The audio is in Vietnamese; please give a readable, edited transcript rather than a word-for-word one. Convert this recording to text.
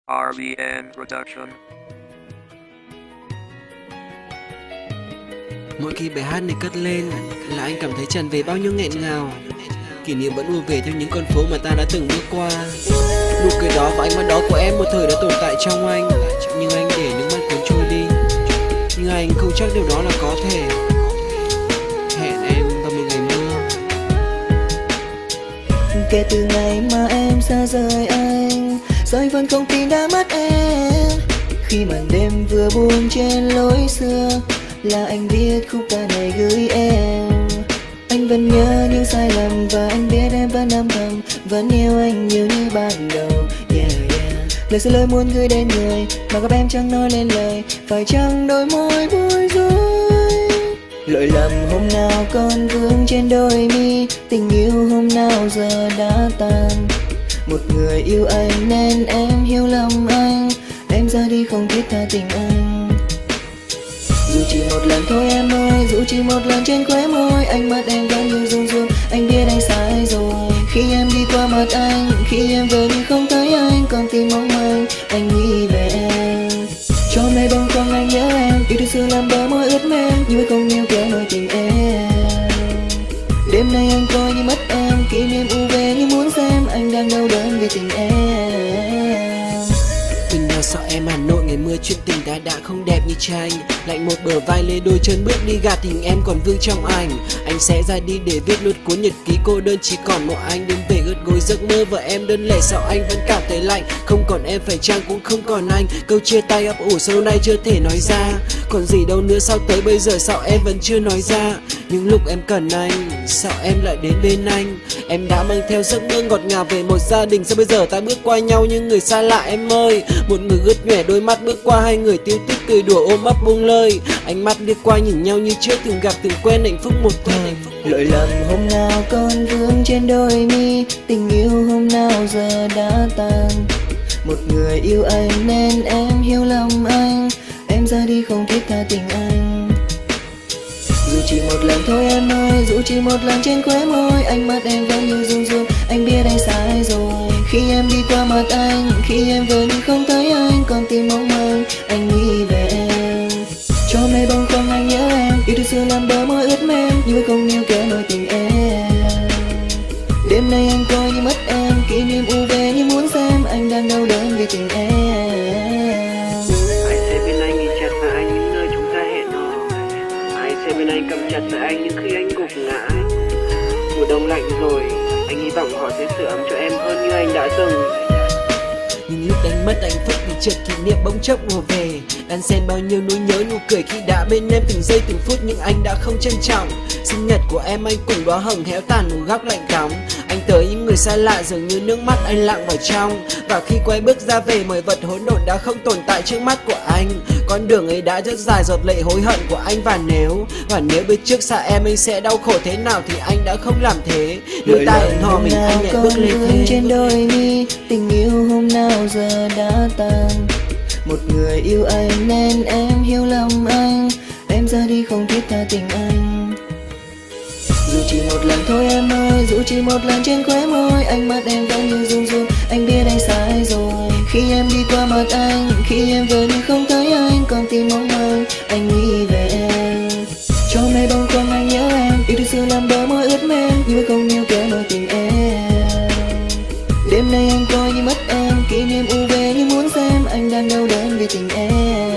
RBN Production. Mỗi khi bài hát này cất lên là anh cảm thấy tràn về bao nhiêu nghẹn ngào. Kỷ niệm vẫn ùa về theo những con phố mà ta đã từng bước qua. Nụ cười đó và ánh mắt đó của em một thời đã tồn tại trong anh, nhưng anh để nước mắt cuốn trôi đi. Nhưng anh không chắc điều đó là có thể. Hẹn em vào một ngày mưa. Kể từ ngày mà em xa rời anh, sao anh vẫn không tin đã mất em. Khi màn đêm vừa buông trên lối xưa, là anh viết khúc ca này gửi em. Anh vẫn nhớ những sai lầm và anh biết em vẫn âm thầm, vẫn yêu anh nhiều như ban đầu. Yeah, yeah. Lời xin lỗi muốn gửi đến người mà gặp em chẳng nói lên lời, phải chăng đôi môi bối rối. Lỗi lầm hôm nào còn vương trên đôi mi, tình yêu hôm nào giờ đã tan. Một người yêu anh nên em hiểu lầm anh, em ra đi không thiết tha tình anh. Dù chỉ một lần thôi em ơi, dù chỉ một lần trên khóe môi, ánh mắt em vẫn như run run, anh biết anh sai rồi. Khi em đi qua mặt anh, khi em về nhưng không thấy anh, còn tim mong manh, anh nghĩ về em. Cho nay bông khoăn anh nhớ em, yêu thương xưa làm bờ môi ướt mềm, nhưng không níu kéo nỗi tình em. Đêm nay anh coi như mất em, kỷ niệm u về như muốn xem, anh đang đau đớn vì tình em. Mình nào sợ em Hà Nội ngày mưa chuyện tình đã không đẹp như tranh. Lạnh một bờ vai lê đôi chân bước đi gạt tình em còn vương trong ảnh. Anh sẽ ra đi để viết nốt cuốn nhật ký cô đơn, chỉ còn một anh đêm về ướt gối giấc mơ vợ em đơn lẻ, sao anh vẫn cảm thấy lạnh. Không còn em phải chăng cũng không còn anh, câu chia tay ấp ủ sau nay chưa thể nói ra. Còn gì đâu nữa sao tới bây giờ sao em vẫn chưa nói ra. Những lúc em cần anh, sao em lại đến bên anh. Em đã mang theo giấc mơ ngọt ngào về một gia đình, sao bây giờ ta bước qua nhau như người xa lạ em ơi. Một người ướt nhòe đôi mắt bước qua, hai người tiêu tít cười đùa ôm ấp buông lời. Ánh mắt liếc qua nhìn nhau như trước, từng gặp từng quen hạnh phúc một thời. Lỗi lầm hôm nào còn vương trên đôi mi, tình yêu hôm nào giờ đã tan. Một người yêu anh nên em hiểu lầm anh, em ra đi không thiết tha tình anh. Dù chỉ một lần thôi em ơi, dù chỉ một lần trên khóe môi, ánh mắt em vẫn như run run, anh biết anh sai rồi. Khi em đi qua mặt anh, khi em về nhưng không thấy anh, còn tim mong manh, anh nghĩ về em. Cho nay bông khoăn anh nhớ em, yêu thương xưa làm bờ môi ướt mềm, nhưng không níu kéo nỗi tình em. Đêm nay anh coi như mất em, kỷ niệm u về như muốn xem, anh đang đau đớn vì tình em. Ai sẽ bên anh nhìn chặt vào anh những nơi chúng ta hẹn hò. Ai sẽ bên anh cầm chặt vào anh những khi anh gục ngã. Mùa đông lạnh rồi, anh hy vọng họ sẽ sưởi ấm cho em hơn như anh đã từng. Nhưng lúc đánh mất hạnh phúc thì chợt kỷ niệm bỗng chốc ùa về, đan xen bao nhiêu nỗi nhớ nụ cười khi đã bên em từng giây từng phút, nhưng anh đã không trân trọng. Sinh nhật của em anh cùng đóa hồng héo tàn một góc lạnh cóng. Anh tới những người xa lạ dường như nước mắt anh lặng vào trong, và khi quay bước ra về mọi vật hỗn độn đã không tồn tại trước mắt của anh. Con đường ấy đã rất dài giọt lệ hối hận của anh, và nếu biết trước xa em anh sẽ đau khổ thế nào thì anh đã không làm thế. Đôi tay ẩn hò mình anh lại bước lên thế. Trên đôi mi, tình yêu hôm nào giờ đã tan. Một người yêu anh nên em hiểu lầm anh, em ra đi không thiết tha tình anh. Dù chỉ một lần thôi em ơi, dù chỉ một lần trên khóe môi, ánh mắt em vẫn như run run, anh biết anh sai rồi. Khi em đi qua mặt anh, khi em về nhưng không thấy anh, còn tim mong manh, anh nghĩ về em. Cho nay bông khoăn anh nhớ em, yêu thương xưa làm bờ môi ướt mềm, nhưng không níu kéo nỗi tình em. Đêm nay anh coi như mất em, kỷ niệm u về như muốn xem, anh đang đau đớn vì tình em.